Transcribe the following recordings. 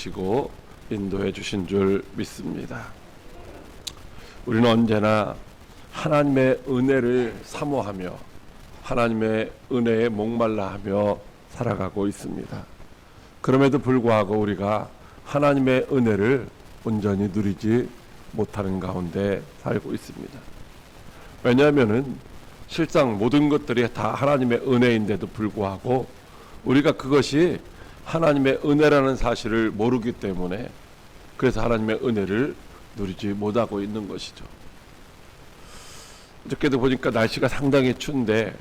주시고 인도해 주신 줄 믿습니다. 우리는 언제나 하나님의 은혜를 사모하며 하나님의 은혜에 목말라하며 살아가고 있습니다. 그럼에도 불구하고 우리가 하나님의 은혜를 온전히 누리지 못하는 가운데 살고 있습니다. 왜냐하면은 실상 모든 것들이 다 하나님의 은혜인데도 불구하고 우리가 그것이 하나님의 은혜라는 사실을 모르기 때문에 그래서 하나님의 은혜를 누리지 못하고 있는 것이죠. 어저께도 보니까 날씨가 상당히 추운데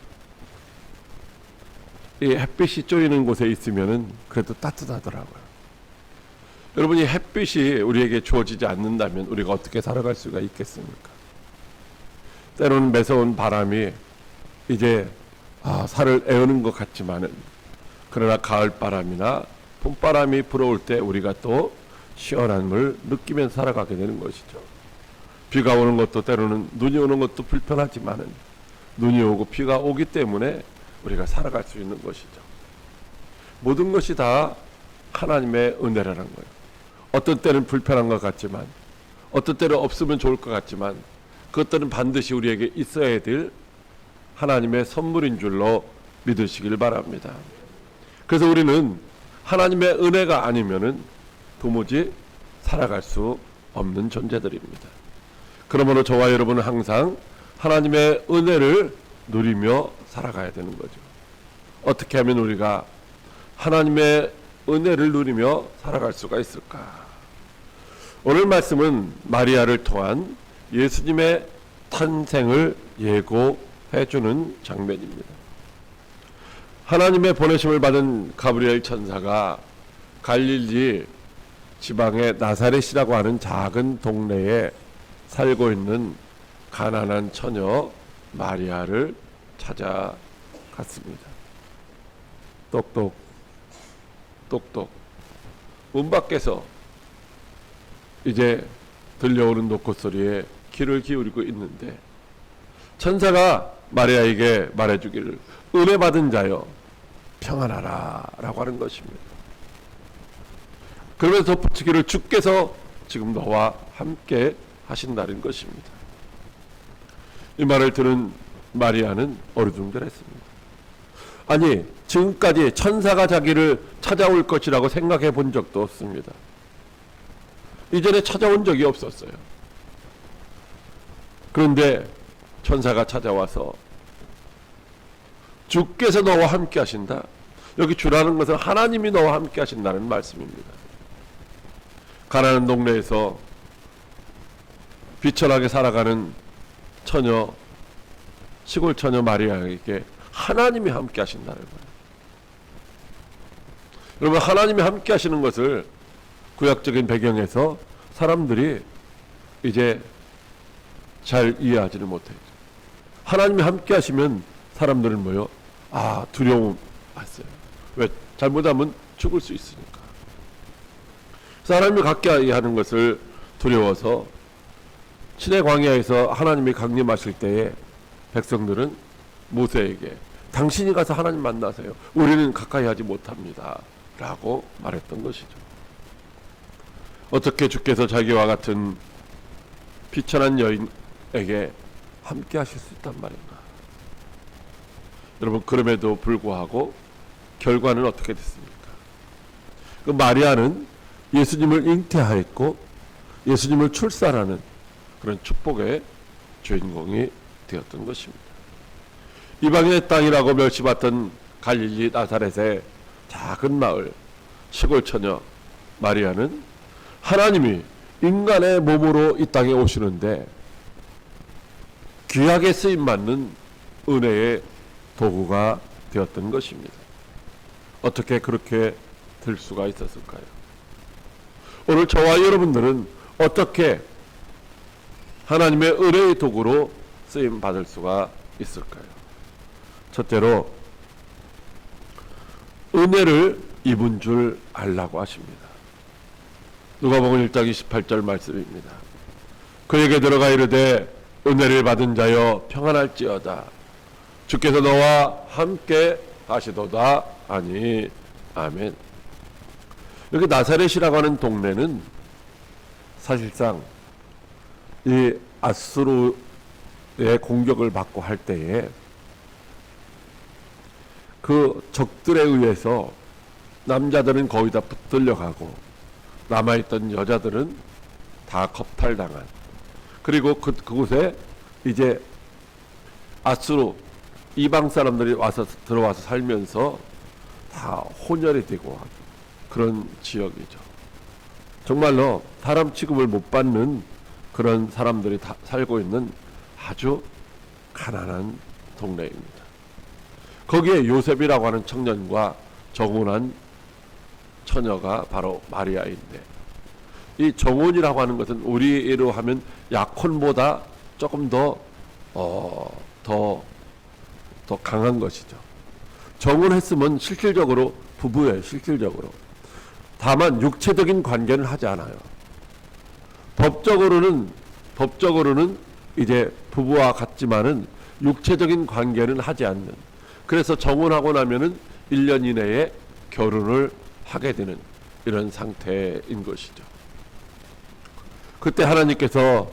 이 햇빛이 쪼이는 곳에 있으면은 그래도 따뜻하더라고요. 여러분, 이 햇빛이 우리에게 주어지지 않는다면 우리가 어떻게 살아갈 수가 있겠습니까? 때로는 매서운 바람이 이제 살을 에우는 것 같지만은 그러나 가을바람이나 봄바람이 불어올 때 우리가 또 시원함을 느끼면서 살아가게 되는 것이죠. 비가 오는 것도 때로는 눈이 오는 것도 불편하지만은 눈이 오고 비가 오기 때문에 우리가 살아갈 수 있는 것이죠. 모든 것이 다 하나님의 은혜라는 거예요. 어떤 때는 불편한 것 같지만 어떤 때는 없으면 좋을 것 같지만 그것들은 반드시 우리에게 있어야 될 하나님의 선물인 줄로 믿으시길 바랍니다. 그래서 우리는 하나님의 은혜가 아니면은 도무지 살아갈 수 없는 존재들입니다. 그러므로 저와 여러분은 항상 하나님의 은혜를 누리며 살아가야 되는 거죠. 어떻게 하면 우리가 하나님의 은혜를 누리며 살아갈 수가 있을까? 오늘 말씀은 마리아를 통한 예수님의 탄생을 예고해 주는 장면입니다. 하나님의 보내심을 받은 가브리엘 천사가 갈릴리 지방의 나사렛이라고 하는 작은 동네에 살고 있는 가난한 처녀 마리아를 찾아갔습니다. 똑똑 문 밖에서 이제 들려오는 노크 소리에 귀를 기울이고 있는데 천사가 마리아에게 말해주기를 은혜 받은 자여 평안하라 라고 하는 것입니다. 그러면서 덧붙이기를 주께서 지금 너와 함께 하신다는 것입니다. 이 말을 들은 마리아는 어리둥절했습니다. 아니, 지금까지 천사가 자기를 찾아올 것이라고 생각해 본 적도 없습니다. 이전에 찾아온 적이 없었어요. 그런데 천사가 찾아와서 주께서 너와 함께 하신다. 여기 주라는 것은 하나님이 너와 함께 하신다는 말씀입니다. 가난한 동네에서 비천하게 살아가는 처녀, 시골 처녀 마리아에게 하나님이 함께 하신다는 거예요. 여러분, 하나님이 함께 하시는 것을 구약적인 배경에서 사람들이 이제 잘 이해하지를 못해요. 하나님이 함께 하시면 사람들은 뭐요? 두려움 왔어요. 왜? 잘못하면 죽을 수 있으니까. 하나님이 갖게 하는 것을 두려워서 신의 광야에서 하나님이 강림하실 때에 백성들은 모세에게 당신이 가서 하나님 만나세요. 우리는 가까이 하지 못합니다. 라고 말했던 것이죠. 어떻게 주께서 자기와 같은 비천한 여인에게 함께 하실 수 있단 말인가? 여러분, 그럼에도 불구하고 결과는 어떻게 됐습니까? 그 마리아는 예수님을 잉태하였고 예수님을 출산하는 그런 축복의 주인공이 되었던 것입니다. 이방인의 땅이라고 멸시받던 갈릴리 나사렛의 작은 마을 시골 처녀 마리아는 하나님이 인간의 몸으로 이 땅에 오시는데 귀하게 쓰임받는 은혜의 도구가 되었던 것입니다. 어떻게 그렇게 될 수가 있었을까요? 오늘 저와 여러분들은 어떻게 하나님의 은혜의 도구로 쓰임 받을 수가 있을까요? 첫째로 은혜를 입은 줄 알라고 하십니다. 누가복음 1장 28절 말씀입니다. 그에게 들어가 이르되 은혜를 받은 자여 평안할지어다. 주께서 너와 함께 하시도다 하니 아멘. 여기 나사렛이라고 하는 동네는 사실상 이 아수르의 공격을 받고 할 때에 그 적들에 의해서 남자들은 거의 다 붙들려 가고 남아있던 여자들은 다 겁탈당한, 그리고 그곳에 이제 아수르 이방 사람들이 와서 들어와서 살면서 다 혼혈이 되고 그런 지역이죠. 정말로 사람 취급을 못 받는 그런 사람들이 다 살고 있는 아주 가난한 동네입니다. 거기에 요셉이라고 하는 청년과 정혼한 처녀가 바로 마리아인데, 이 정혼이라고 하는 것은 우리로 하면 약혼보다 조금 더 강한 것이죠. 정혼했으면 실질적으로 부부예요. 실질적으로. 다만 육체적인 관계는 하지 않아요. 법적으로는 이제 부부와 같지만은 육체적인 관계는 하지 않는. 그래서 정혼하고 나면은 1년 이내에 결혼을 하게 되는 이런 상태인 것이죠. 그때 하나님께서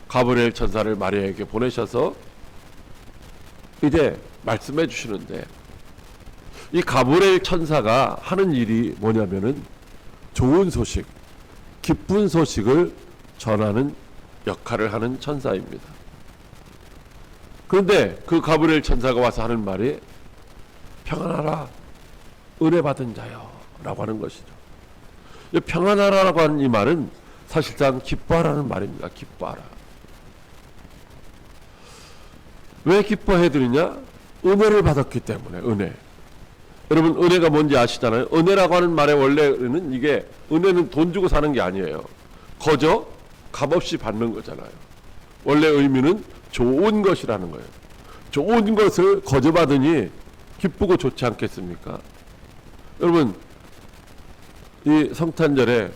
가브리엘 천사를 마리아에게 보내셔서 이제 말씀해 주시는데, 이 가브리엘 천사가 하는 일이 뭐냐면은 좋은 소식, 기쁜 소식을 전하는 역할을 하는 천사입니다. 그런데 그 가브리엘 천사가 와서 하는 말이 평안하라, 은혜 받은 자요 라고 하는 것이죠. 이 평안하라고 하는 이 말은 사실상 기뻐하라는 말입니다. 기뻐하라. 왜 기뻐해 드리냐? 은혜를 받았기 때문에. 은혜. 여러분, 은혜가 뭔지 아시잖아요. 은혜라고 하는 말의 원래는 이게, 은혜는 돈 주고 사는 게 아니에요. 거저 값없이 받는 거잖아요. 원래 의미는 좋은 것이라는 거예요. 좋은 것을 거저 받으니 기쁘고 좋지 않겠습니까? 여러분, 이 성탄절에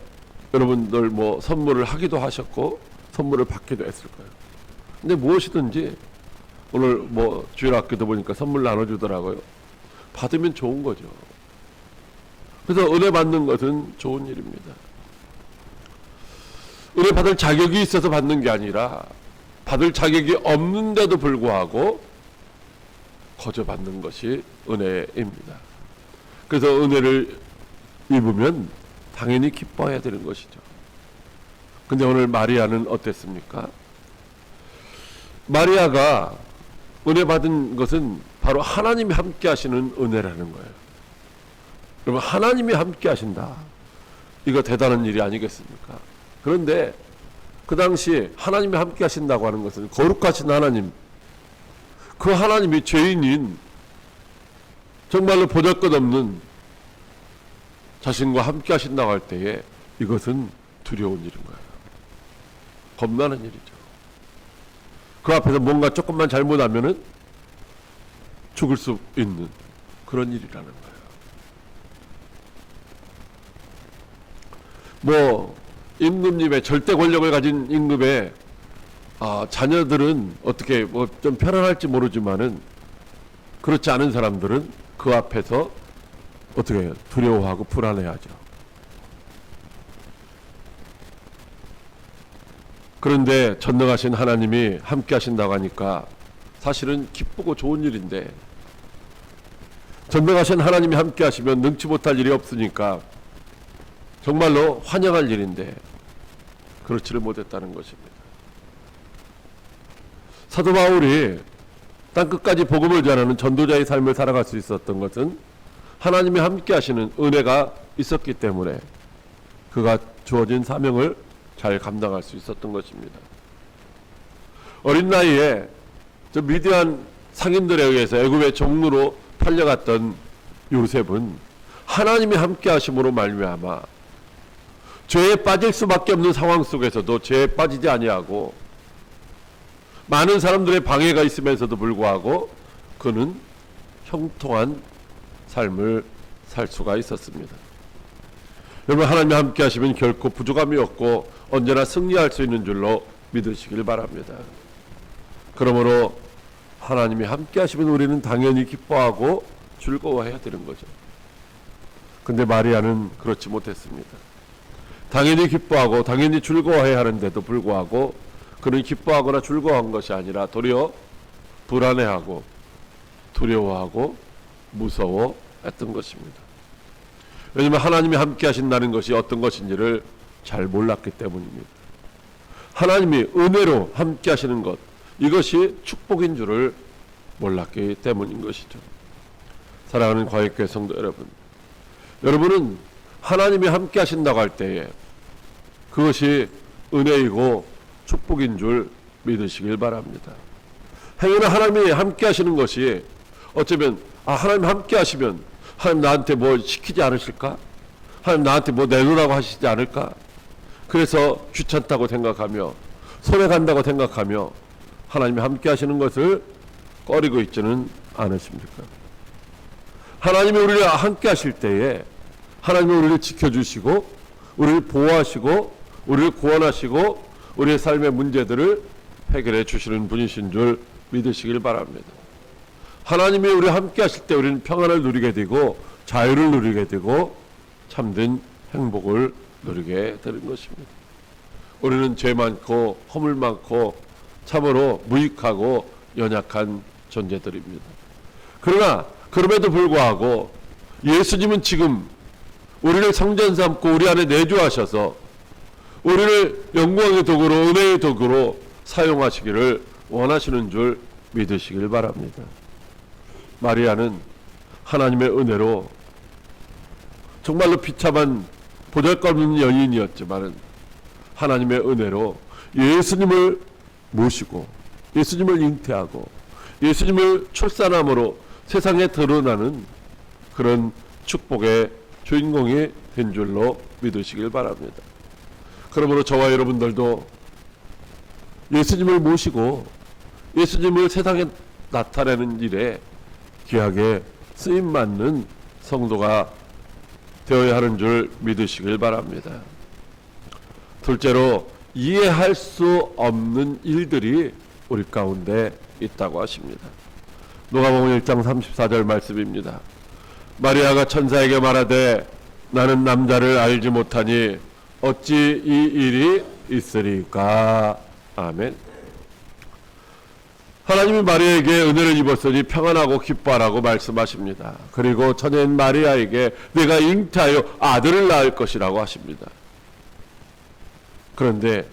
여러분들 뭐 선물을 하기도 하셨고 선물을 받기도 했을 거예요. 근데 무엇이든지 오늘 뭐 주일학교도 보니까 선물 나눠주더라고요. 받으면 좋은 거죠. 그래서 은혜 받는 것은 좋은 일입니다. 은혜 받을 자격이 있어서 받는 게 아니라 받을 자격이 없는데도 불구하고 거저 받는 것이 은혜입니다. 그래서 은혜를 입으면 당연히 기뻐해야 되는 것이죠. 근데 오늘 마리아는 어땠습니까? 마리아가 은혜 받은 것은 바로 하나님이 함께 하시는 은혜라는 거예요. 여러분, 하나님이 함께 하신다. 이거 대단한 일이 아니겠습니까? 그런데 그 당시 하나님이 함께 하신다고 하는 것은 거룩하신 하나님, 그 하나님이 죄인인 정말로 보잘것없는 자신과 함께 하신다고 할 때에 이것은 두려운 일인 거예요. 겁나는 일이죠. 그 앞에서 뭔가 조금만 잘못하면은 죽을 수 있는 그런 일이라는 거예요. 뭐 임금님의 절대 권력을 가진 임금의 자녀들은 어떻게 뭐 좀 편안할지 모르지만은 그렇지 않은 사람들은 그 앞에서 어떻게 해요? 두려워하고 불안해하죠. 그런데 전능하신 하나님이 함께 하신다고 하니까 사실은 기쁘고 좋은 일인데, 전능하신 하나님이 함께 하시면 능치 못할 일이 없으니까 정말로 환영할 일인데 그렇지를 못했다는 것입니다. 사도 바울이 땅끝까지 복음을 전하는 전도자의 삶을 살아갈 수 있었던 것은 하나님이 함께 하시는 은혜가 있었기 때문에 그가 주어진 사명을 잘 감당할 수 있었던 것입니다. 어린 나이에 저 미디안 상인들에 의해서 애굽의 종로로 팔려갔던 요셉은 하나님이 함께 하심으로 말미암아 죄에 빠질 수밖에 없는 상황 속에서도 죄에 빠지지 아니하고 많은 사람들의 방해가 있으면서도 불구하고 그는 형통한 삶을 살 수가 있었습니다. 여러분, 하나님이 함께 하시면 결코 부족함이 없고 언제나 승리할 수 있는 줄로 믿으시길 바랍니다. 그러므로 하나님이 함께 하시면 우리는 당연히 기뻐하고 즐거워해야 되는 거죠. 근데 마리아는 그렇지 못했습니다. 당연히 기뻐하고 당연히 즐거워해야 하는데도 불구하고 그는 기뻐하거나 즐거워한 것이 아니라 도리어 불안해하고 두려워하고 무서워했던 것입니다. 왜냐하면 하나님이 함께 하신다는 것이 어떤 것인지를 잘 몰랐기 때문입니다. 하나님이 은혜로 함께 하시는 것, 이것이 축복인 줄을 몰랐기 때문인 것이죠. 사랑하는 과역교회 성도 여러분, 여러분은 하나님이 함께 하신다고 할 때에 그것이 은혜이고 축복인 줄 믿으시길 바랍니다. 행여나 하나님이 함께 하시는 것이 어쩌면 하나님 함께 하시면 하나님 나한테 뭐 시키지 않으실까? 하나님 나한테 뭐 내놓으라고 하시지 않을까? 그래서 귀찮다고 생각하며 손해 간다고 생각하며 하나님이 함께 하시는 것을 꺼리고 있지는 않으십니까? 하나님이 우리를 함께 하실 때에 하나님이 우리를 지켜주시고 우리를 보호하시고 우리를 구원하시고 우리의 삶의 문제들을 해결해 주시는 분이신 줄 믿으시길 바랍니다. 하나님이 우리와 함께 하실 때 우리는 평안을 누리게 되고 자유를 누리게 되고 참된 행복을 누리게 되는 것입니다. 우리는 죄 많고 허물 많고 참으로 무익하고 연약한 존재들입니다. 그러나 그럼에도 불구하고 예수님은 지금 우리를 성전 삼고 우리 안에 내주하셔서 우리를 영광의 도구로 은혜의 도구로 사용하시기를 원하시는 줄 믿으시길 바랍니다. 마리아는 하나님의 은혜로 정말로 비참한 보잘것없는 여인이었지만 하나님의 은혜로 예수님을 모시고 예수님을 잉태하고 예수님을 출산함으로 세상에 드러나는 그런 축복의 주인공이 된 줄로 믿으시길 바랍니다. 그러므로 저와 여러분들도 예수님을 모시고 예수님을 세상에 나타내는 일에 귀하게 쓰임받는 성도가 되어야 하는 줄 믿으시길 바랍니다. 둘째로 이해할 수 없는 일들이 우리 가운데 있다고 하십니다. 누가복음 1장 34절 말씀입니다. 마리아가 천사에게 말하되 나는 남자를 알지 못하니 어찌 이 일이 있으리까. 아멘. 하나님이 마리아에게 은혜를 입었으니 평안하고 기뻐하라고 말씀하십니다. 그리고 처녀인 마리아에게 내가 잉태하여 아들을 낳을 것이라고 하십니다. 그런데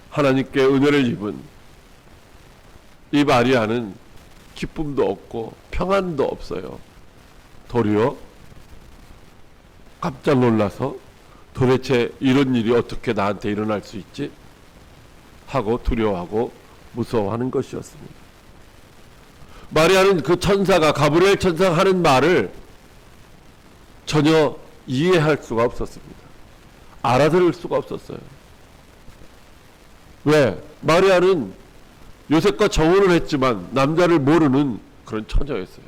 하나님께 은혜를 입은 이 마리아는 기쁨도 없고 평안도 없어요. 도리어 깜짝 놀라서 도대체 이런 일이 어떻게 나한테 일어날 수 있지? 하고 두려워하고 무서워하는 것이었습니다. 마리아는 그 천사가 가브리엘 천사가 하는 말을 전혀 이해할 수가 없었습니다. 알아들을 수가 없었어요. 왜? 마리아는 요셉과 정혼을 했지만 남자를 모르는 그런 처녀였어요.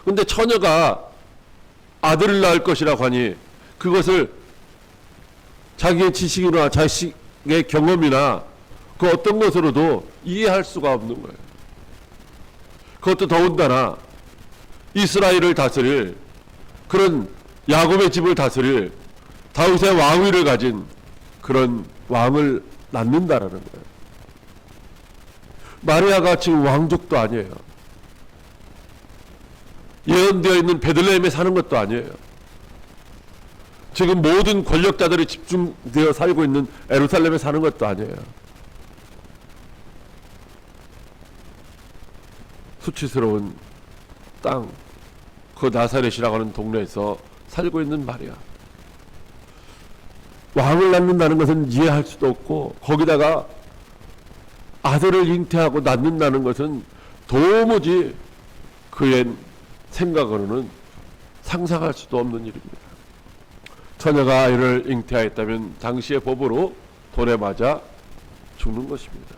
근데 처녀가 아들을 낳을 것이라고 하니 그것을 자기의 지식이나 자식의 경험이나 그 어떤 것으로도 이해할 수가 없는 거예요. 그것도 더군다나 이스라엘을 다스릴 그런 야곱의 집을 다스릴 다윗의 왕위를 가진 그런 왕을 낳는다라는 거예요. 마리아가 지금 왕족도 아니에요. 예언되어 있는 베들레헴에 사는 것도 아니에요. 지금 모든 권력자들이 집중되어 살고 있는 예루살렘에 사는 것도 아니에요. 수치스러운 땅, 그 나사렛이라고 하는 동네에서 살고 있는 마리아. 왕을 낳는다는 것은 이해할 수도 없고 거기다가 아들을 잉태하고 낳는다는 것은 도무지 그의 생각으로는 상상할 수도 없는 일입니다. 처녀가 아이를 잉태하였다면 당시의 법으로 돌에 맞아 죽는 것입니다.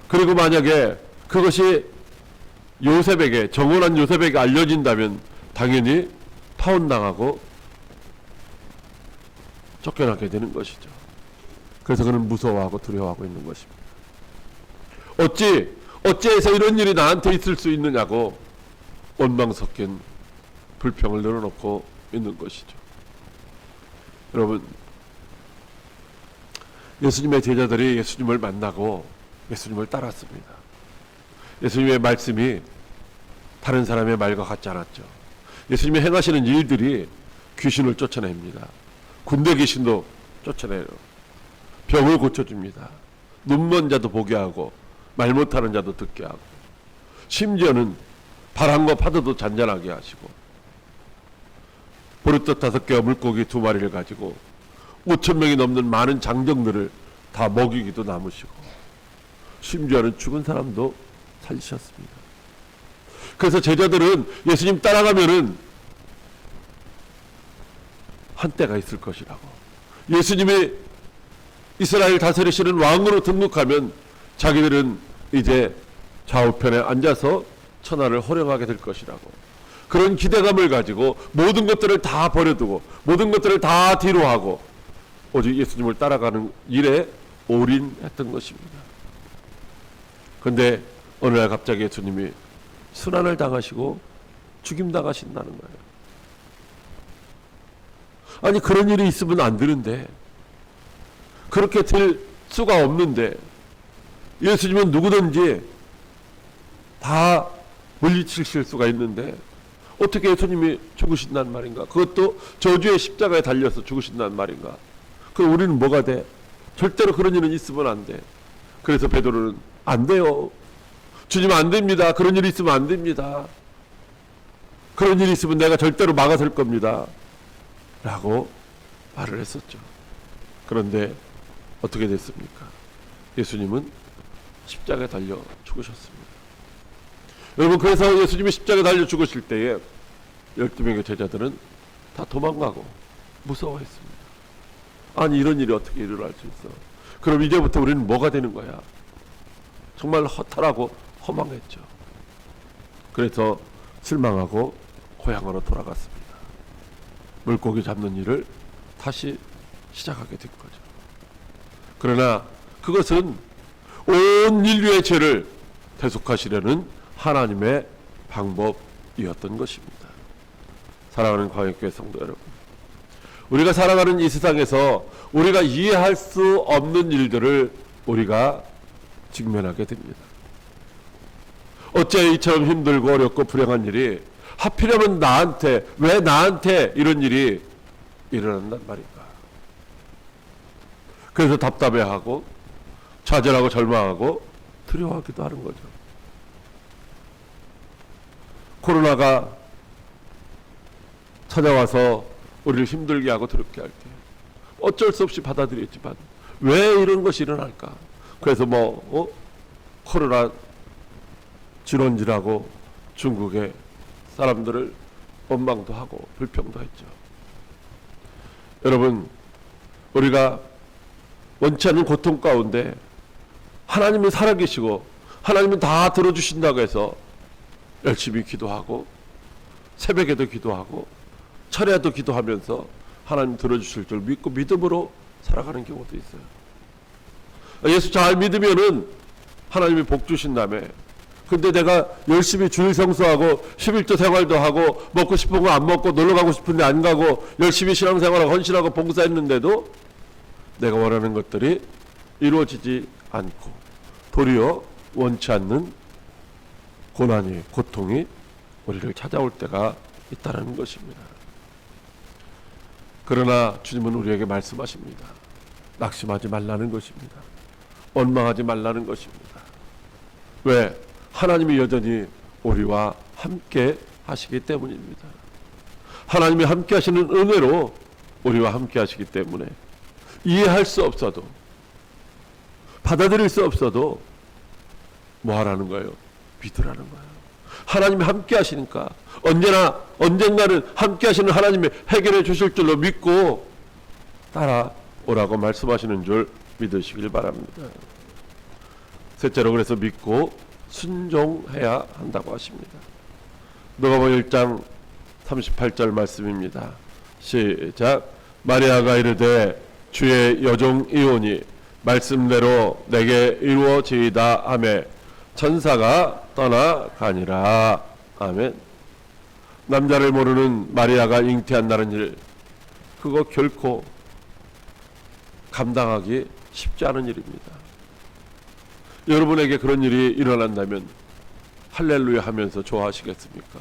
그리고 만약에 그것이 요셉에게, 정혼한 요셉에게 알려진다면 당연히 파혼당하고 쫓겨나게 되는 것이죠. 그래서 그는 무서워하고 두려워하고 있는 것입니다. 어찌해서 이런 일이 나한테 있을 수 있느냐고 원망 섞인 불평을 늘어놓고 있는 것이죠. 여러분, 예수님의 제자들이 예수님을 만나고 예수님을 따랐습니다. 예수님의 말씀이 다른 사람의 말과 같지 않았죠. 예수님이 행하시는 일들이 귀신을 쫓아냅니다. 군대 귀신도 쫓아내요. 병을 고쳐줍니다. 눈먼 자도 보게 하고 말 못하는 자도 듣게 하고, 심지어는 바람과 파도도 잔잔하게 하시고, 보리떡 5개와 물고기 2마리를 가지고 5,000명이 넘는 많은 장정들을 다 먹이기도 남으시고, 심지어는 죽은 사람도 살리셨습니다. 그래서 제자들은 예수님 따라가면은 한때가 있을 것이라고, 예수님이 이스라엘 다스리시는 왕으로 등극하면 자기들은 이제 좌우편에 앉아서 천하를 호령하게 될 것이라고, 그런 기대감을 가지고 모든 것들을 다 버려두고 모든 것들을 다 뒤로 하고 오직 예수님을 따라가는 일에 올인했던 것입니다. 그런데 어느 날 갑자기 예수님이 순환을 당하시고 죽임당하신다는 거예요. 아니, 그런 일이 있으면 안 되는데, 그렇게 될 수가 없는데, 예수님은 누구든지 다 물리치실 수가 있는데 어떻게 예수님이 죽으신단 말인가? 그것도 저주의 십자가에 달려서 죽으신단 말인가? 그럼 우리는 뭐가 돼? 절대로 그런 일은 있으면 안 돼. 그래서 베드로는 안 돼요. 주님 안 됩니다. 그런 일이 있으면 안 됩니다. 그런 일이 있으면 내가 절대로 막아설 겁니다. 라고 말을 했었죠. 그런데 어떻게 됐습니까? 예수님은 십자가에 달려 죽으셨습니다. 여러분, 그래서 예수님이 십자가에 달려 죽으실 때에 12명의 제자들은 다 도망가고 무서워했습니다. 아니, 이런 일이 어떻게 일어날 수 있어? 그럼 이제부터 우리는 뭐가 되는 거야? 정말 허탈하고 허망했죠. 그래서 실망하고 고향으로 돌아갔습니다. 물고기 잡는 일을 다시 시작하게 된 거죠. 그러나 그것은 온 인류의 죄를 대속하시려는 하나님의 방법이었던 것입니다. 사랑하는 광역교회 성도 여러분, 우리가 살아가는 이 세상에서 우리가 이해할 수 없는 일들을 우리가 직면하게 됩니다. 어째 이처럼 힘들고 어렵고 불행한 일이 하필이면 나한테, 왜 나한테 이런 일이 일어난단 말인가? 그래서 답답해하고 좌절하고 절망하고 두려워하기도 하는 거죠. 코로나가 찾아와서 우리를 힘들게 하고 두렵게 할 때 어쩔 수 없이 받아들였지만 왜 이런 것이 일어날까? 그래서 코로나 진원지라고 중국의 사람들을 원망도 하고 불평도 했죠. 여러분, 우리가 원치 않는 고통 가운데 하나님이 살아계시고 하나님은 다 들어주신다고 해서 열심히 기도하고 새벽에도 기도하고 철야도 기도하면서 하나님 들어주실 줄 믿고 믿음으로 살아가는 경우도 있어요. 예수 잘 믿으면은 하나님이 복 주신다며. 근데 내가 열심히 주일 성수하고 11조 생활도 하고 먹고 싶은 거 안 먹고 놀러 가고 싶은데 안 가고 열심히 신앙생활하고 헌신하고 봉사했는데도 내가 원하는 것들이 이루어지지 않고 도리어 원치 않는 고난이, 고통이 우리를 찾아올 때가 있다는 것입니다. 그러나 주님은 우리에게 말씀하십니다. 낙심하지 말라는 것입니다. 원망하지 말라는 것입니다. 왜? 하나님이 여전히 우리와 함께 하시기 때문입니다. 하나님이 함께 하시는 은혜로 우리와 함께 하시기 때문에 이해할 수 없어도, 받아들일 수 없어도 뭐 하라는 거예요? 믿으라는 거예요. 하나님이 함께 하시니까 언젠가는 함께 하시는 하나님이 해결해 주실 줄로 믿고 따라오라고 말씀하시는 줄 믿으시길 바랍니다. 셋째로, 그래서 믿고 순종해야 한다고 하십니다. 누가복음 1장 38절 말씀입니다. 시작. 마리아가 이르되 주의 여종 이오니 말씀대로 내게 이루어지이다 하매 천사가 떠나가니라. 아멘. 남자를 모르는 마리아가 잉태한다는 일, 그거 결코 감당하기 쉽지 않은 일입니다. 여러분에게 그런 일이 일어난다면 할렐루야 하면서 좋아하시겠습니까?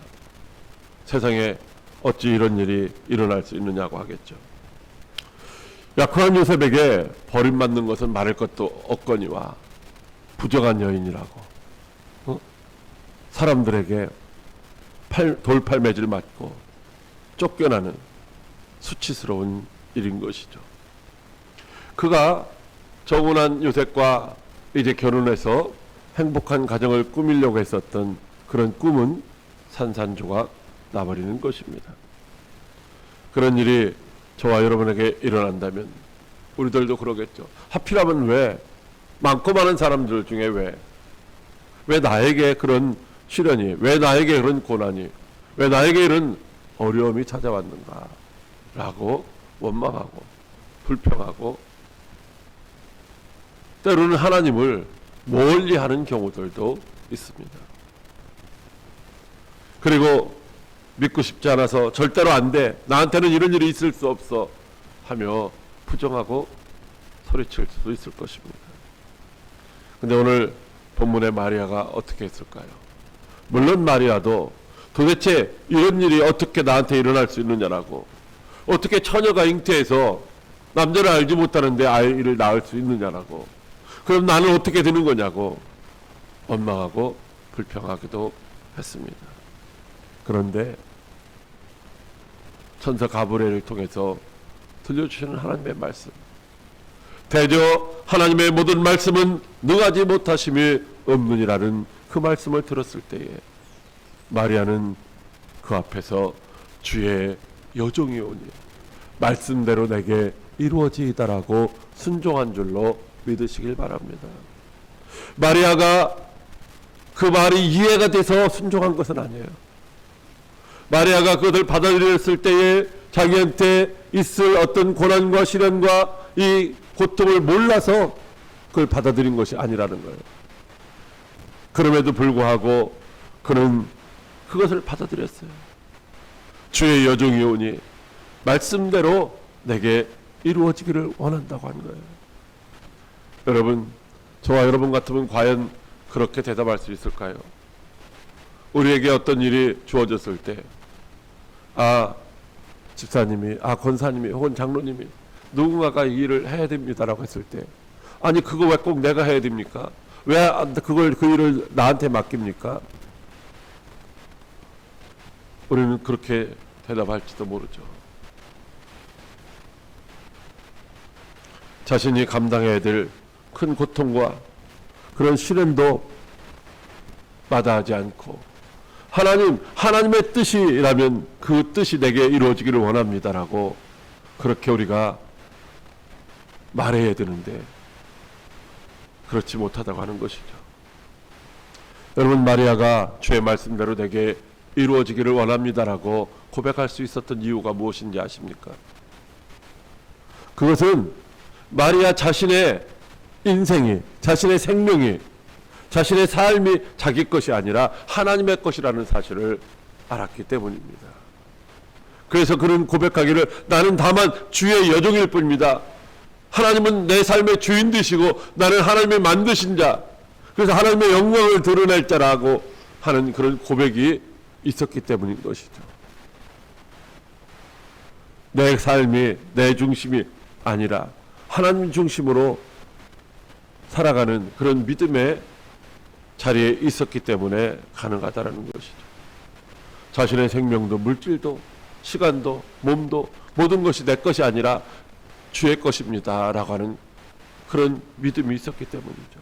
세상에 어찌 이런 일이 일어날 수 있느냐고 하겠죠. 약혼한 요셉에게 버림받는 것은 말할 것도 없거니와 부정한 여인이라고 사람들에게 돌팔매질 맞고 쫓겨나는 수치스러운 일인 것이죠. 그가 정혼한 요셉과 이제 결혼해서 행복한 가정을 꾸미려고 했었던 그런 꿈은 산산조각 나버리는 것입니다. 그런 일이 저와 여러분에게 일어난다면 우리들도 그러겠죠. 하필이면 왜 많고 많은 사람들 중에 왜 나에게 그런 시련이, 왜 나에게 그런 고난이, 왜 나에게 이런 어려움이 찾아왔는가 라고 원망하고 불평하고 때로는 하나님을 멀리하는 경우들도 있습니다. 그리고 믿고 싶지 않아서 절대로 안 돼, 나한테는 이런 일이 있을 수 없어 하며 부정하고 소리칠 수도 있을 것입니다. 근데 오늘 본문의 마리아가 어떻게 했을까요? 물론 마리아도 도대체 이런 일이 어떻게 나한테 일어날 수 있느냐라고, 어떻게 처녀가 잉태해서 남자를 알지 못하는데 아이를 낳을 수 있느냐라고, 그럼 나는 어떻게 되는 거냐고 원망하고 불평하기도 했습니다. 그런데 천사 가브리엘을 통해서 들려주시는 하나님의 말씀, 대저 하나님의 모든 말씀은 능하지 못하심이 없느니라는 그 말씀을 들었을 때에 마리아는 그 앞에서 주의 여종이 오니 말씀대로 내게 이루어지이다라고 순종한 줄로 믿으시길 바랍니다. 마리아가 그 말이 이해가 돼서 순종한 것은 아니에요. 마리아가 그것을 받아들였을 때에 자기한테 있을 어떤 고난과 시련과 이 고통을 몰라서 그걸 받아들인 것이 아니라는 거예요. 그럼에도 불구하고 그는 그것을 받아들였어요. 주의 여종이 오니 말씀대로 내게 이루어지기를 원한다고 한 거예요. 여러분, 저와 여러분 같으면 과연 그렇게 대답할 수 있을까요? 우리에게 어떤 일이 주어졌을 때, 집사님이, 권사님이 혹은 장로님이 누군가가 이 일을 해야 됩니다라고 했을 때, 아니 그거 왜 꼭 내가 해야 됩니까? 왜 그 일을 나한테 맡깁니까? 우리는 그렇게 대답할지도 모르죠. 자신이 감당해야 될 큰 고통과 그런 시련도 마다하지 않고 하나님의 뜻이라면 그 뜻이 내게 이루어지기를 원합니다라고 그렇게 우리가 말해야 되는데 그렇지 못하다고 하는 것이죠. 여러분, 마리아가 주의 말씀대로 내게 이루어지기를 원합니다라고 고백할 수 있었던 이유가 무엇인지 아십니까? 그것은 마리아 자신의 인생이, 자신의 생명이, 자신의 삶이 자기 것이 아니라 하나님의 것이라는 사실을 알았기 때문입니다. 그래서 그는 고백하기를, 나는 다만 주의 여종일 뿐입니다. 하나님은 내 삶의 주인 되시고 나는 하나님의 만드신 자, 그래서 하나님의 영광을 드러낼 자라고 하는 그런 고백이 있었기 때문인 것이죠. 내 삶이 내 중심이 아니라 하나님 중심으로 살아가는 그런 믿음의 자리에 있었기 때문에 가능하다는 것이죠. 자신의 생명도 물질도 시간도 몸도 모든 것이 내 것이 아니라 주의 것입니다 라고 하는 그런 믿음이 있었기 때문이죠.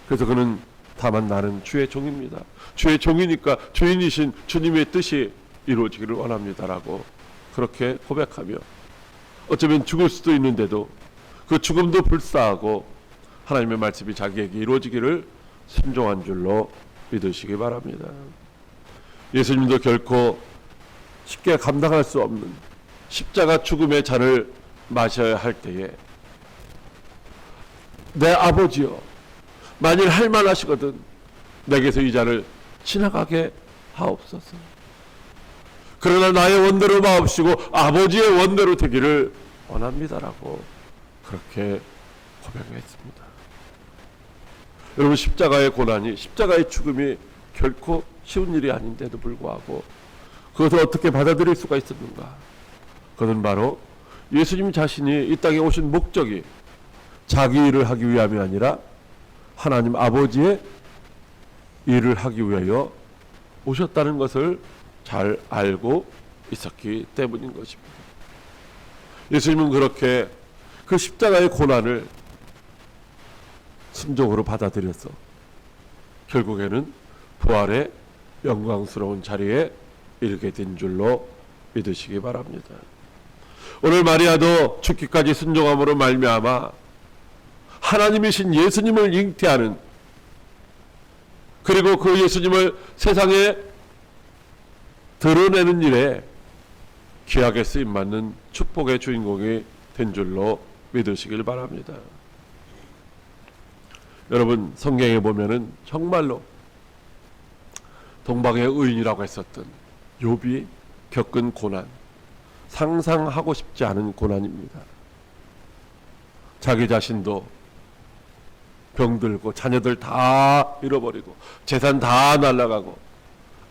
그래서 그는 다만 나는 주의 종입니다. 주의 종이니까 주인이신 주님의 뜻이 이루어지기를 원합니다라고 그렇게 고백하며, 어쩌면 죽을 수도 있는데도 그 죽음도 불사하고 하나님의 말씀이 자기에게 이루어지기를 순종한 줄로 믿으시기 바랍니다. 예수님도 결코 쉽게 감당할 수 없는 십자가 죽음의 잔을 마셔야 할 때에, 내 아버지여, 만일 할 만하시거든 내게서 이 잔을 지나가게 하옵소서. 그러나 나의 원대로 마옵시고 아버지의 원대로 되기를 원합니다라고 그렇게 고백했습니다. 여러분, 십자가의 고난이, 십자가의 죽음이 결코 쉬운 일이 아닌데도 불구하고 그것을 어떻게 받아들일 수가 있었는가? 그것은 바로 예수님 자신이 이 땅에 오신 목적이 자기 일을 하기 위함이 아니라 하나님 아버지의 일을 하기 위하여 오셨다는 것을 잘 알고 있었기 때문인 것입니다. 예수님은 그렇게 그 십자가의 고난을 순종으로 받아들여서 결국에는 부활의 영광스러운 자리에 이르게 된 줄로 믿으시기 바랍니다. 오늘 마리아도 죽기까지 순종함으로 말미암아 하나님이신 예수님을 잉태하는, 그리고 그 예수님을 세상에 드러내는 일에 귀하게 쓰임받는 축복의 주인공이 된 줄로 믿으시길 바랍니다. 여러분, 성경에 보면은 정말로 동방의 의인이라고 했었던 욥이 겪은 고난, 상상하고 싶지 않은 고난입니다. 자기 자신도 병들고 자녀들 다 잃어버리고 재산 다 날아가고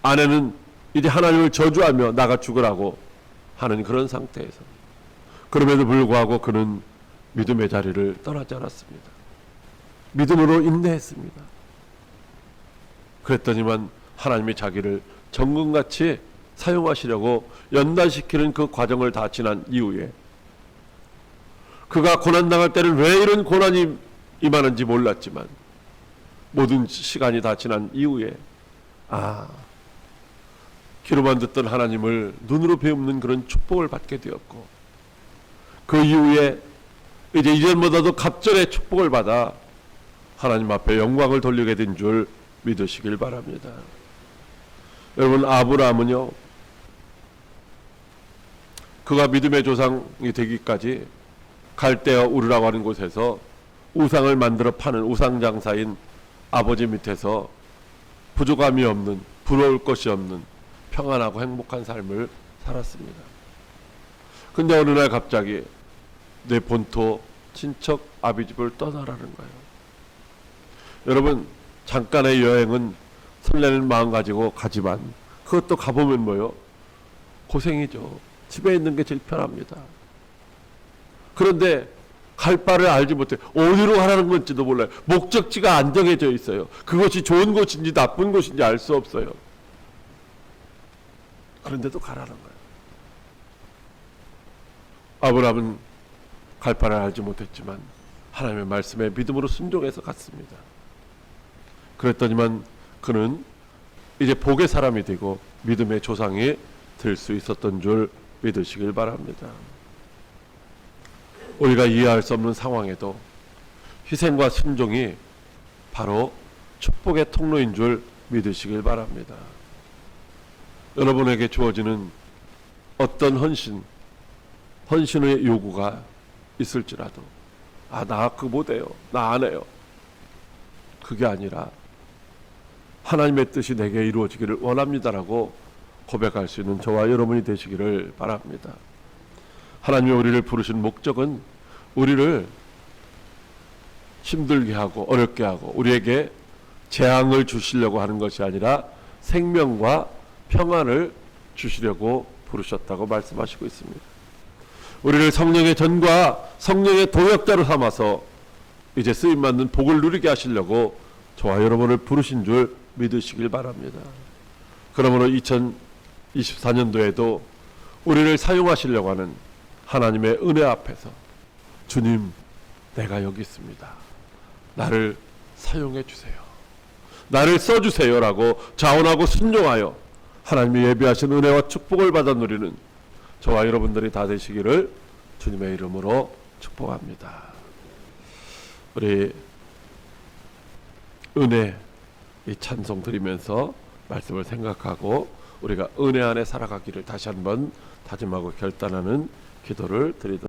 아내는 이제 하나님을 저주하며 나가 죽으라고 하는 그런 상태에서, 그럼에도 불구하고 그는 믿음의 자리를 떠나지 않았습니다. 믿음으로 인내했습니다. 그랬더니만 하나님이 자기를 정금같이 사용하시려고 연단시키는 그 과정을 다 지난 이후에, 그가 고난당할 때는 왜 이런 고난이 임하는지 몰랐지만 모든 시간이 다 지난 이후에 귀로만 듣던 하나님을 눈으로 배우는 그런 축복을 받게 되었고, 그 이후에 이제 이전보다도 갑절의 축복을 받아 하나님 앞에 영광을 돌리게 된 줄 믿으시길 바랍니다. 여러분, 아브라함은요, 그가 믿음의 조상이 되기까지 갈대아 우르라고 하는 곳에서 우상을 만들어 파는 우상장사인 아버지 밑에서 부족함이 없는, 부러울 것이 없는 평안하고 행복한 삶을 살았습니다. 근데 어느 날 갑자기 내 본토 친척 아비집을 떠나라는 거예요. 여러분, 잠깐의 여행은 설레는 마음 가지고 가지만 그것도 가보면 뭐요? 고생이죠. 집에 있는 게 제일 편합니다. 그런데 갈 바를 알지 못해 어디로 가라는 건지도 몰라요. 목적지가 안 정해져 있어요. 그것이 좋은 곳인지 나쁜 곳인지 알 수 없어요. 그런데도 가라는 거예요. 아브라함은 갈 바를 알지 못했지만 하나님의 말씀에 믿음으로 순종해서 갔습니다. 그랬더니만 그는 이제 복의 사람이 되고 믿음의 조상이 될 수 있었던 줄 믿으시길 바랍니다. 우리가 이해할 수 없는 상황에도 희생과 순종이 바로 축복의 통로인 줄 믿으시길 바랍니다. 여러분에게 주어지는 어떤 헌신의 요구가 있을지라도 나 그거 못해요, 나 안 해요, 그게 아니라 하나님의 뜻이 내게 이루어지기를 원합니다라고 고백할 수 있는 저와 여러분이 되시기를 바랍니다. 하나님이 우리를 부르신 목적은 우리를 힘들게 하고 어렵게 하고 우리에게 재앙을 주시려고 하는 것이 아니라 생명과 평안을 주시려고 부르셨다고 말씀하시고 있습니다. 우리를 성령의 전과 성령의 동역자로 삼아서 이제 쓰임받는 복을 누리게 하시려고 저와 여러분을 부르신 줄 믿으시길 바랍니다. 그러므로 2024년도에도 우리를 사용하시려고 하는 하나님의 은혜 앞에서 주님, 내가 여기 있습니다, 나를 사용해 주세요, 나를 써주세요 라고 자원하고 순종하여 하나님이 예비하신 은혜와 축복을 받아 누리는 저와 여러분들이 다 되시기를 주님의 이름으로 축복합니다. 우리 은혜 이 찬송 드리면서 말씀을 생각하고 우리가 은혜 안에 살아가기를 다시 한번 다짐하고 결단하는 기도를 드리도록